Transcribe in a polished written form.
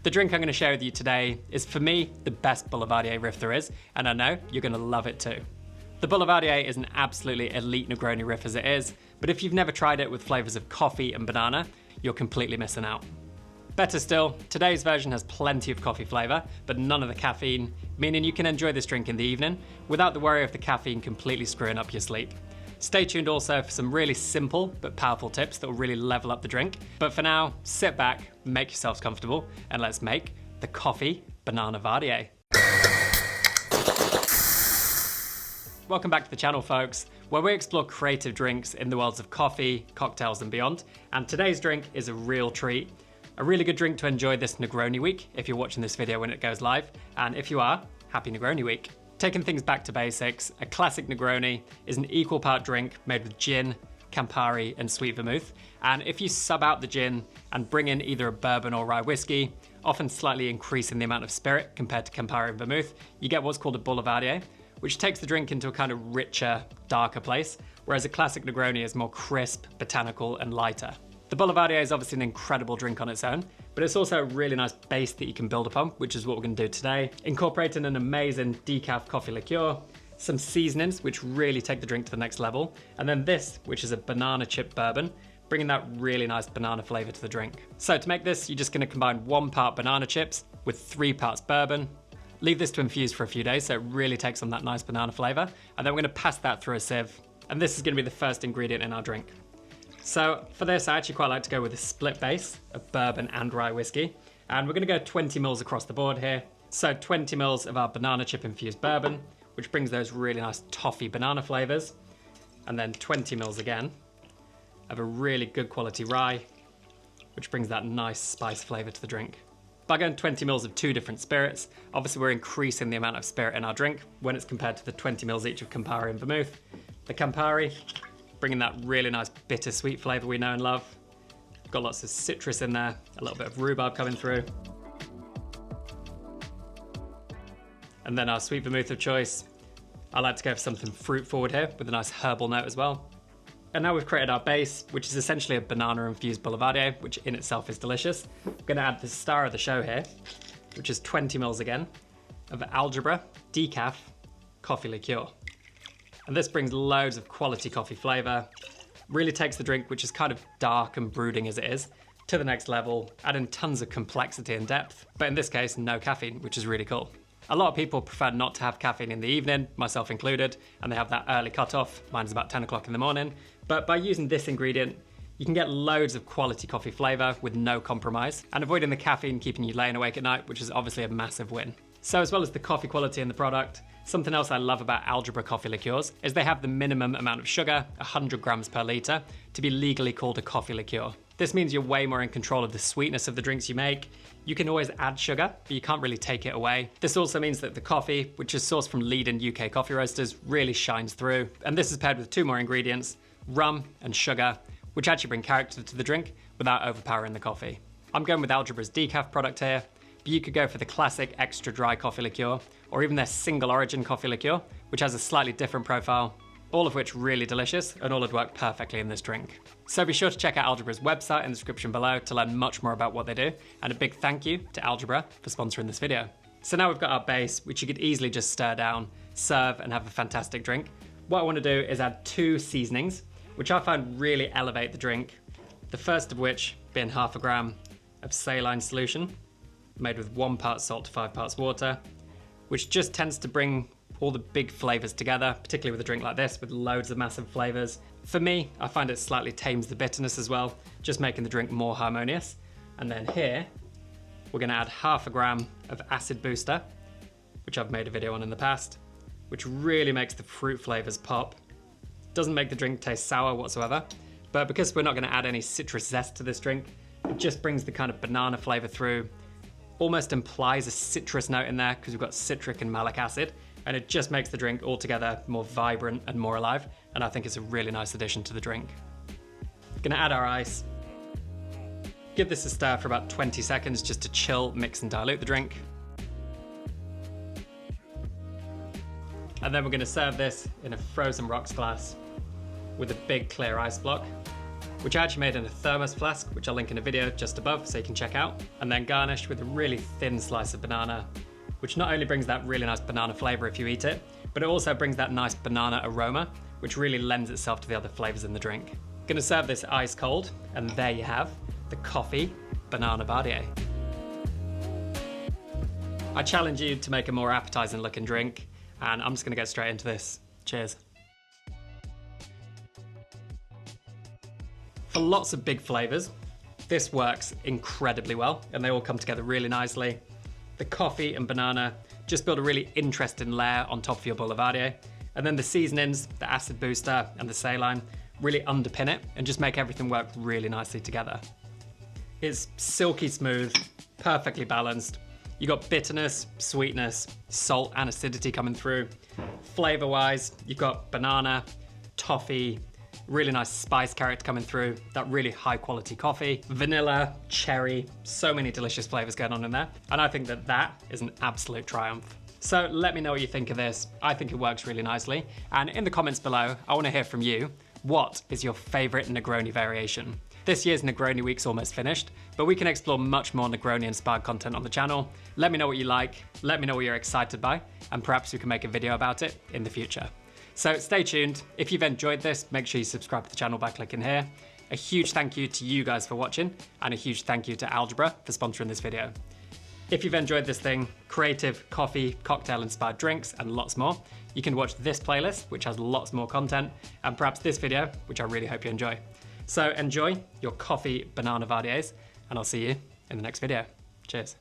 The drink I'm going to share with you today is, for me, the best Boulevardier Riff there is, and I know you're going to love it too. The Boulevardier is an absolutely elite Negroni Riff as it is, but if you've never tried it with flavours of coffee and banana, you're completely missing out. Better still, today's version has plenty of coffee flavour, but none of the caffeine, meaning you can enjoy this drink in the evening without the worry of the caffeine completely screwing up your sleep. Stay tuned also for some really simple but powerful tips that will really level up the drink. But for now, sit back, make yourselves comfortable, and let's make the Coffee Banana Vardier. Welcome back to the channel, folks, where we explore creative drinks in the worlds of coffee, cocktails, and beyond. And today's drink is a real treat. A really good drink to enjoy this Negroni week if you're watching this video when it goes live. And if you are, happy Negroni week. Taking things back to basics, a classic Negroni is an equal part drink made with gin, Campari, and sweet vermouth. And if you sub out the gin and bring in either a bourbon or rye whiskey, often slightly increasing the amount of spirit compared to Campari and vermouth, you get what's called a Boulevardier, which takes the drink into a kind of richer, darker place, whereas a classic Negroni is more crisp, botanical, and lighter. The Boulevardier is obviously an incredible drink on its own, but it's also a really nice base that you can build upon, which is what we're going to do today. Incorporating an amazing decaf coffee liqueur, some seasonings, which really take the drink to the next level, and then this, which is a banana chip bourbon, bringing that really nice banana flavour to the drink. So to make this, you're just going to combine 1 part banana chips with 3 parts bourbon. Leave this to infuse for a few days so it really takes on that nice banana flavour, and then we're going to pass that through a sieve, and this is going to be the first ingredient in our drink. So for this, I actually quite like to go with a split base of bourbon and rye whiskey. And we're going to go 20 mils across the board here. So 20 mils of our banana chip infused bourbon, which brings those really nice toffee banana flavors. And then 20 mils again of a really good quality rye, which brings that nice spice flavor to the drink. By going 20 mils of 2 different spirits, obviously we're increasing the amount of spirit in our drink when it's compared to the 20 mils each of Campari and vermouth. The Campari, bringing that really nice bittersweet flavour we know and love. Got lots of citrus in there, a little bit of rhubarb coming through. And then our sweet vermouth of choice. I like to go for something fruit forward here with a nice herbal note as well. And now we've created our base, which is essentially a banana infused Boulevardier, which in itself is delicious. We're going to add the star of the show here, which is 20 mils again of Algebra decaf coffee liqueur. And this brings loads of quality coffee flavour, really takes the drink, which is kind of dark and brooding as it is, to the next level, adding tons of complexity and depth, but in this case, no caffeine, which is really cool. A lot of people prefer not to have caffeine in the evening, myself included, and they have that early cutoff. Mine's about 10 o'clock in the morning. But by using this ingredient, you can get loads of quality coffee flavour with no compromise, and avoiding the caffeine keeping you laying awake at night, which is obviously a massive win. So as well as the coffee quality in the product, something else I love about Algebra coffee liqueurs is they have the minimum amount of sugar, 100 grams per litre, to be legally called a coffee liqueur. This means you're way more in control of the sweetness of the drinks you make. You can always add sugar, but you can't really take it away. This also means that the coffee, which is sourced from leading UK coffee roasters, really shines through. And this is paired with 2 more ingredients, rum and sugar, which actually bring character to the drink without overpowering the coffee. I'm going with Algebra's decaf product here, but you could go for the classic extra dry coffee liqueur, or even their single origin coffee liqueur, which has a slightly different profile, all of which really delicious and all would work perfectly in this drink. So be sure to check out Algebra's website in the description below to learn much more about what they do, and a big thank you to Algebra for sponsoring this video. So now we've got our base, which you could easily just stir down, serve, and have a fantastic drink. What I want to do is add 2 seasonings, which I find really elevate the drink. The first of which being 0.5 gram of saline solution, made with 1 part salt to 5 parts water, which just tends to bring all the big flavours together, particularly with a drink like this with loads of massive flavours. For me, I find it slightly tames the bitterness as well, just making the drink more harmonious. And then here, we're going to add 0.5 gram of acid booster, which I've made a video on in the past, which really makes the fruit flavours pop. Doesn't make the drink taste sour whatsoever, but because we're not going to add any citrus zest to this drink, it just brings the kind of banana flavour through, almost implies a citrus note in there because we've got citric and malic acid, and it just makes the drink altogether more vibrant and more alive, and I think it's a really nice addition to the drink. Gonna add our ice. Give this a stir for about 20 seconds just to chill, mix and dilute the drink. And then we're gonna serve this in a frozen rocks glass with a big clear ice block. which I actually made in a thermos flask, which I'll link in a video just above so you can check out. And then garnished with a really thin slice of banana, which not only brings that really nice banana flavor if you eat it, but it also brings that nice banana aroma, which really lends itself to the other flavors in the drink. Gonna serve this ice cold, and there you have the coffee banana bardier. I challenge you to make a more appetizing looking drink, and I'm just gonna get straight into this. Cheers. For lots of big flavors, this works incredibly well, and they all come together really nicely. The coffee and banana just build a really interesting layer on top of your boulevardier, and then the seasonings, the acid booster and the saline really underpin it and just make everything work really nicely together. It's silky smooth, perfectly balanced. You got bitterness, sweetness, salt and acidity coming through. Flavor-wise, you've got banana, toffee, really nice spice character coming through, that really high quality coffee, vanilla, cherry, so many delicious flavors going on in there. And I think that that is an absolute triumph. So let me know what you think of this. I think it works really nicely. And in the comments below, I want to hear from you. What is your favorite Negroni variation? This year's Negroni week's almost finished, but we can explore much more Negroni inspired content on the channel. Let me know what you like, let me know what you're excited by, and perhaps we can make a video about it in the future. So stay tuned. If you've enjoyed this, make sure you subscribe to the channel by clicking here. A huge thank you to you guys for watching, and a huge thank you to Algebra for sponsoring this video. If you've enjoyed this thing, creative, coffee, cocktail inspired drinks, and lots more, you can watch this playlist, which has lots more content, and perhaps this video, which I really hope you enjoy. So enjoy your coffee banana vardiers, and I'll see you in the next video. Cheers.